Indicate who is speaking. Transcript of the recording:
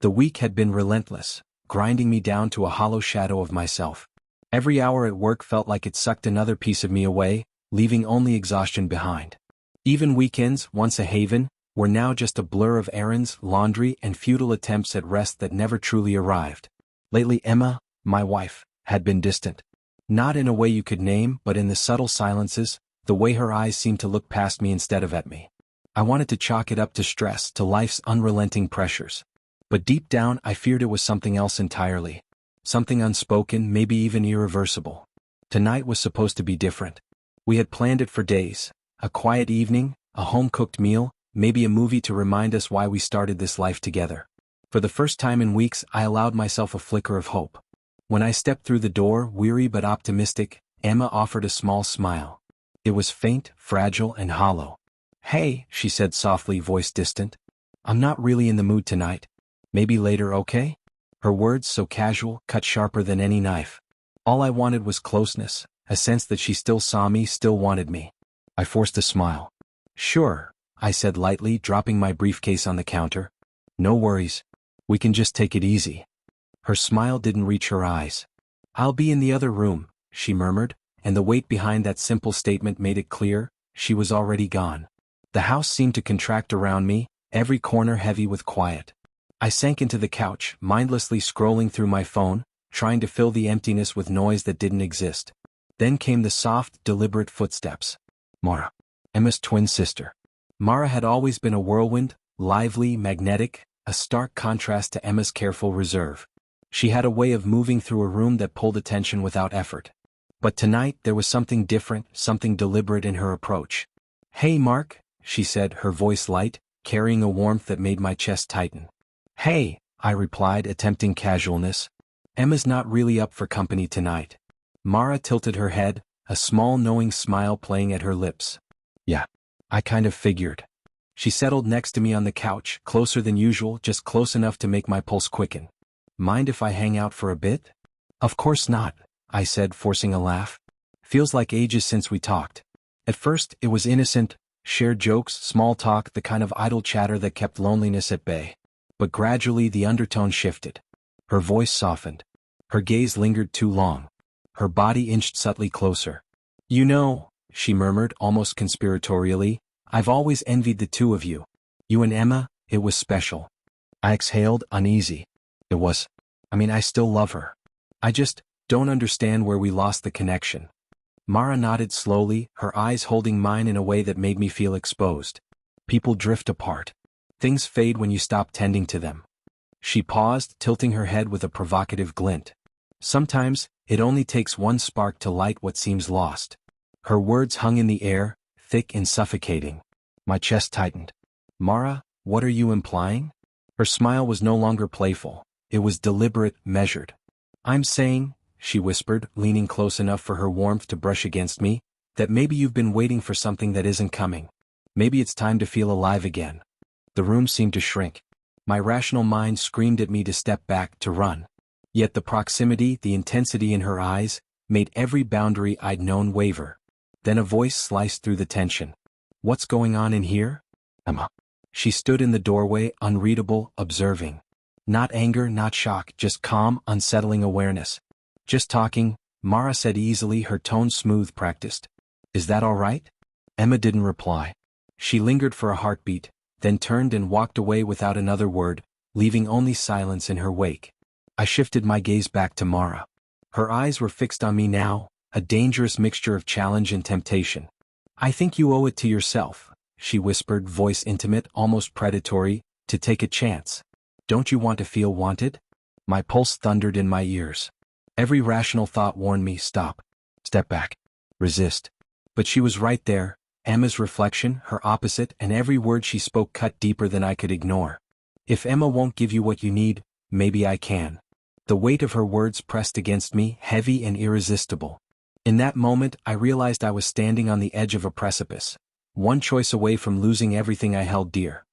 Speaker 1: The week had been relentless, grinding me down to a hollow shadow of myself. Every hour at work felt like it sucked another piece of me away, leaving only exhaustion behind. Even weekends, once a haven, were now just a blur of errands, laundry, and futile attempts at rest that never truly arrived. Lately Emma, my wife, had been distant. Not in a way you could name, but in the subtle silences, the way her eyes seemed to look past me instead of at me. I wanted to chalk it up to stress, to life's unrelenting pressures. But deep down I feared it was something else entirely. Something unspoken, maybe even irreversible. Tonight was supposed to be different. We had planned it for days. A quiet evening, a home-cooked meal, maybe a movie to remind us why we started this life together. For the first time in weeks I allowed myself a flicker of hope. When I stepped through the door, weary but optimistic, Emma offered a small smile. It was faint, fragile, and hollow. "Hey," she said softly, voice distant. "I'm not really in the mood tonight. Maybe later, okay?" Her words, so casual, cut sharper than any knife. All I wanted was closeness, a sense that she still saw me, still wanted me. I forced a smile. "Sure," I said lightly, dropping my briefcase on the counter. "No worries. We can just take it easy." Her smile didn't reach her eyes. "I'll be in the other room," she murmured, and the weight behind that simple statement made it clear, she was already gone. The house seemed to contract around me, every corner heavy with quiet. I sank into the couch, mindlessly scrolling through my phone, trying to fill the emptiness with noise that didn't exist. Then came the soft, deliberate footsteps. Mara, Emma's twin sister. Mara had always been a whirlwind, lively, magnetic, a stark contrast to Emma's careful reserve. She had a way of moving through a room that pulled attention without effort. But tonight there was something different, something deliberate in her approach. "Hey Mark," she said, her voice light, carrying a warmth that made my chest tighten. "Hey," I replied, attempting casualness. "Emma's not really up for company tonight." Mara tilted her head, a small knowing smile playing at her lips. "Yeah, I kind of figured." She settled next to me on the couch, closer than usual, just close enough to make my pulse quicken. "Mind if I hang out for a bit?" "Of course not," I said, forcing a laugh. "Feels like ages since we talked." At first, it was innocent, shared jokes, small talk, the kind of idle chatter that kept loneliness at bay. But gradually the undertone shifted. Her voice softened. Her gaze lingered too long. Her body inched subtly closer. "You know," she murmured, almost conspiratorially, "I've always envied the two of you. You and Emma, it was special." I exhaled, uneasy. I still love her. I just don't understand where we lost the connection. Mara nodded slowly, her eyes holding mine in a way that made me feel exposed. People drift apart. Things fade when you stop tending to them. She paused, tilting her head with a provocative glint. "Sometimes, it only takes one spark to light what seems lost." Her words hung in the air, thick and suffocating. My chest tightened. "Mara, what are you implying?" Her smile was no longer playful. It was deliberate, measured. "I'm saying," she whispered, leaning close enough for her warmth to brush against me, "that maybe you've been waiting for something that isn't coming. Maybe it's time to feel alive again." The room seemed to shrink. My rational mind screamed at me to step back, to run. Yet the proximity, the intensity in her eyes, made every boundary I'd known waver. Then a voice sliced through the tension. "What's going on in here?" "Emma." She stood in the doorway, unreadable, observing. Not anger, not shock, just calm, unsettling awareness. "Just talking," Mara said easily, her tone smooth, practiced. "Is that all right?" Emma didn't reply. She lingered for a heartbeat, then turned and walked away without another word, leaving only silence in her wake. I shifted my gaze back to Mara. Her eyes were fixed on me now, a dangerous mixture of challenge and temptation. "I think you owe it to yourself," she whispered, voice intimate, almost predatory, "to take a chance. Don't you want to feel wanted?" My pulse thundered in my ears. Every rational thought warned me, stop. Step back. Resist. But she was right there, Emma's reflection, her opposite, and every word she spoke cut deeper than I could ignore. "If Emma won't give you what you need, maybe I can." The weight of her words pressed against me, heavy and irresistible. In that moment I realized I was standing on the edge of a precipice, one choice away from losing everything I held dear.